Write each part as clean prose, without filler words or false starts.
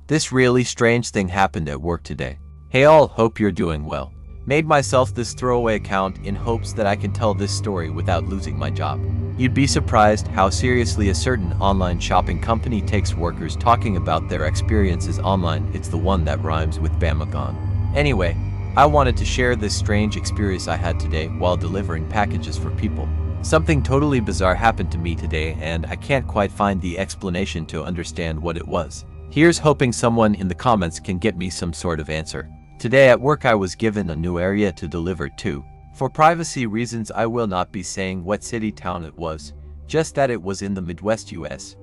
This really strange thing happened at work today. Hey all, hope you're doing well. Made myself this throwaway account in hopes that I can tell this story without losing my job. You'd be surprised how seriously a certain online shopping company takes workers talking about their experiences online. It's the one that rhymes with Bamagon. Anyway, I wanted to share this strange experience I had today while delivering packages for people. Something totally bizarre happened to me today and I can't quite find the explanation to understand what it was. Here's hoping someone in the comments can get me some sort of answer. Today at work I was given a new area to deliver to. For privacy reasons I will not be saying what city town it was, just that it was in the Midwest US,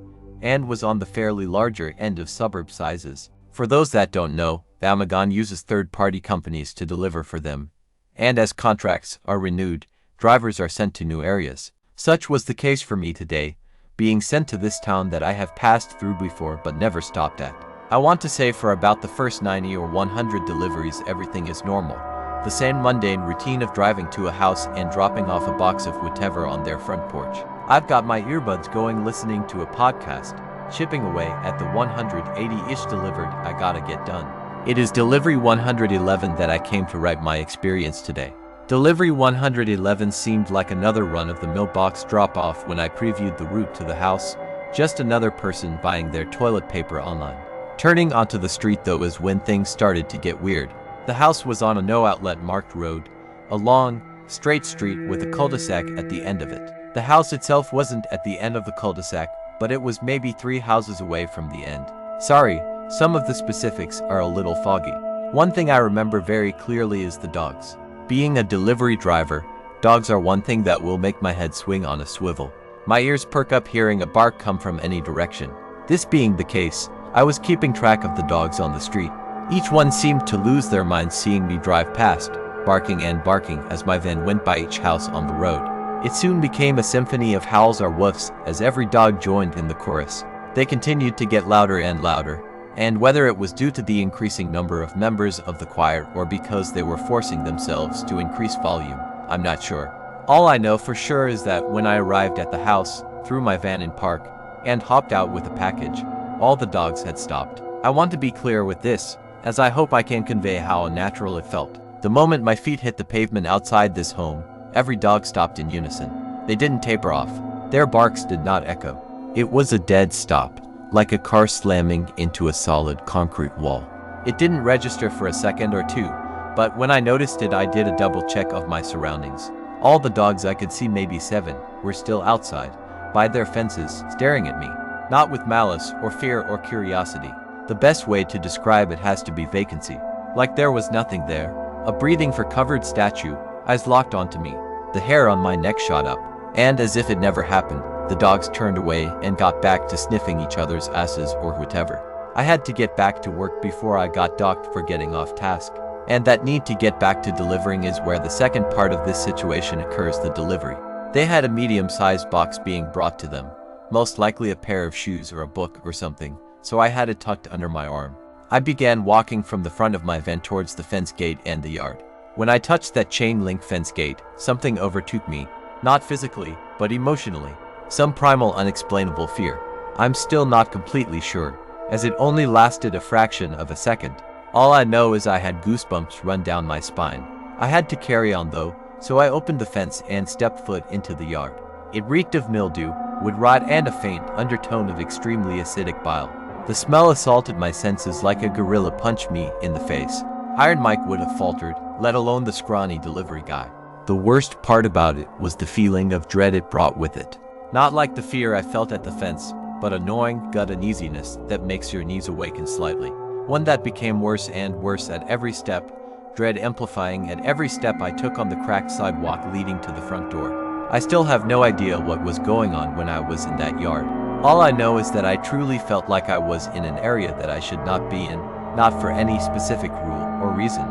and was on the fairly larger end of suburb sizes. For those that don't know, Bamagon uses third-party companies to deliver for them, and as contracts are renewed, drivers are sent to new areas. Such was the case for me today, being sent to this town that I have passed through before but never stopped at. I want to say for about the first 90 or 100 deliveries everything is normal. The same mundane routine of driving to a house and dropping off a box of whatever on their front porch. I've got my earbuds going listening to a podcast, chipping away at the 180-ish delivered I gotta get done. It is delivery 111 that I came to write my experience today. Delivery 111 seemed like another run-of-the-mill box drop-off when I previewed the route to the house, just another person buying their toilet paper online. Turning onto the street though is when things started to get weird. The house was on a no-outlet marked road, a long, straight street with a cul-de-sac at the end of it. The house itself wasn't at the end of the cul-de-sac, but it was maybe 3 houses away from the end. Sorry, some of the specifics are a little foggy. One thing I remember very clearly is the dogs. Being a delivery driver, dogs are one thing that will make my head swing on a swivel. My ears perk up hearing a bark come from any direction. This being the case, I was keeping track of the dogs on the street. Each one seemed to lose their minds seeing me drive past, barking and barking as my van went by each house on the road. It soon became a symphony of howls or woofs as every dog joined in the chorus. They continued to get louder and louder, and whether it was due to the increasing number of members of the choir or because they were forcing themselves to increase volume, I'm not sure. All I know for sure is that when I arrived at the house, threw my van in park, and hopped out with a package, all the dogs had stopped. I want to be clear with this, as I hope I can convey how unnatural it felt. The moment my feet hit the pavement outside this home, every dog stopped in unison. They didn't taper off. Their barks did not echo. It was a dead stop, like a car slamming into a solid concrete wall. It didn't register for a second or two, but when I noticed it I did a double check of my surroundings. All the dogs I could see, maybe 7, were still outside, by their fences, staring at me. Not with malice or fear or curiosity. The best way to describe it has to be vacancy. Like there was nothing there. A breathing for covered statue, eyes locked onto me. The hair on my neck shot up, and as if it never happened, the dogs turned away and got back to sniffing each other's asses or whatever. I had to get back to work before I got docked for getting off task. And that need to get back to delivering is where the second part of this situation occurs, the delivery. They had a medium-sized box being brought to them, most likely a pair of shoes or a book or something, so I had it tucked under my arm. I began walking from the front of my van towards the fence gate and the yard. When I touched that chain-link fence gate, something overtook me, not physically, but emotionally. Some primal unexplainable fear. I'm still not completely sure, as it only lasted a fraction of a second. All I know is I had goosebumps run down my spine. I had to carry on though, so I opened the fence and stepped foot into the yard. It reeked of mildew, wood rot and a faint undertone of extremely acidic bile. The smell assaulted my senses like a gorilla punched me in the face. Iron Mike would have faltered, let alone the scrawny delivery guy. The worst part about it was the feeling of dread it brought with it. Not like the fear I felt at the fence, but a gnawing gut uneasiness that makes your knees awaken slightly. One that became worse and worse at every step, dread amplifying at every step I took on the cracked sidewalk leading to the front door. I still have no idea what was going on when I was in that yard. All I know is that I truly felt like I was in an area that I should not be in, not for any specific rule or reason,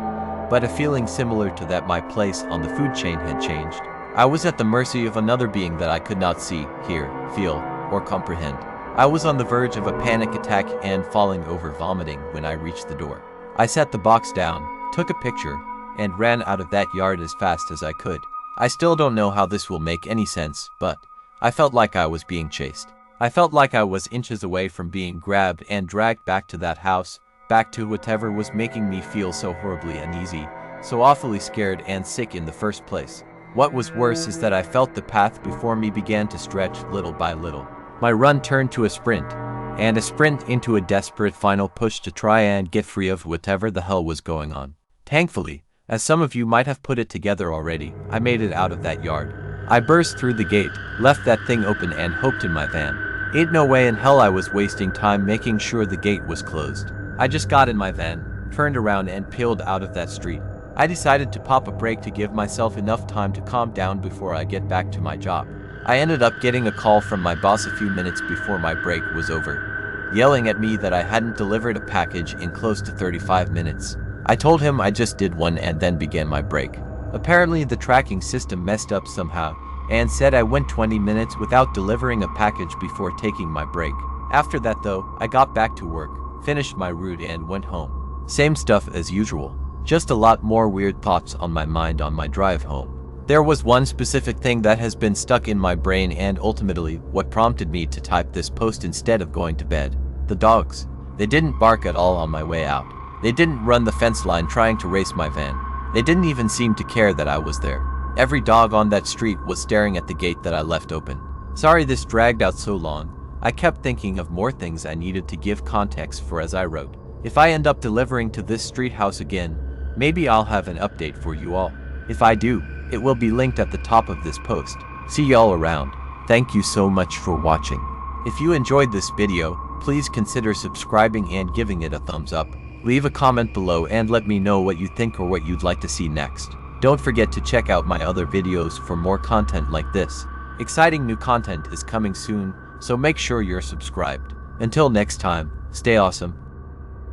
but a feeling similar to that my place on the food chain had changed. I was at the mercy of another being that I could not see, hear, feel, or comprehend. I was on the verge of a panic attack and falling over vomiting when I reached the door. I set the box down, took a picture, and ran out of that yard as fast as I could. I still don't know how this will make any sense, but I felt like I was inches away from being grabbed and dragged back to that house, back to whatever was making me feel so horribly uneasy, so awfully scared and sick in the first place. What was worse is that I felt the path before me began to stretch little by little. My run turned to a sprint, and a sprint into a desperate final push to try and get free of whatever the hell was going on. Thankfully, as some of you might have put it together already, I made it out of that yard. I burst through the gate, left that thing open and hoped in my van. Ain't no way in hell I was wasting time making sure the gate was closed. I just got in my van, turned around and peeled out of that street. I decided to pop a break to give myself enough time to calm down before I get back to my job. I ended up getting a call from my boss a few minutes before my break was over, yelling at me that I hadn't delivered a package in close to 35 minutes. I told him I just did one and then began my break. Apparently the tracking system messed up somehow, and said I went 20 minutes without delivering a package before taking my break. After that though, I got back to work, finished my route and went home. Same stuff as usual, just a lot more weird thoughts on my mind on my drive home. There was one specific thing that has been stuck in my brain and ultimately what prompted me to type this post instead of going to bed. The dogs. They didn't bark at all on my way out. They didn't run the fence line trying to race my van. They didn't even seem to care that I was there. Every dog on that street was staring at the gate that I left open. Sorry this dragged out so long. I kept thinking of more things I needed to give context for as I wrote. If I end up delivering to this street house again, maybe I'll have an update for you all. If I do, it will be linked at the top of this post. See y'all around. Thank you so much for watching. If you enjoyed this video, please consider subscribing and giving it a thumbs up. Leave a comment below and let me know what you think or what you'd like to see next. Don't forget to check out my other videos for more content like this. Exciting new content is coming soon, so make sure you're subscribed. Until next time, stay awesome.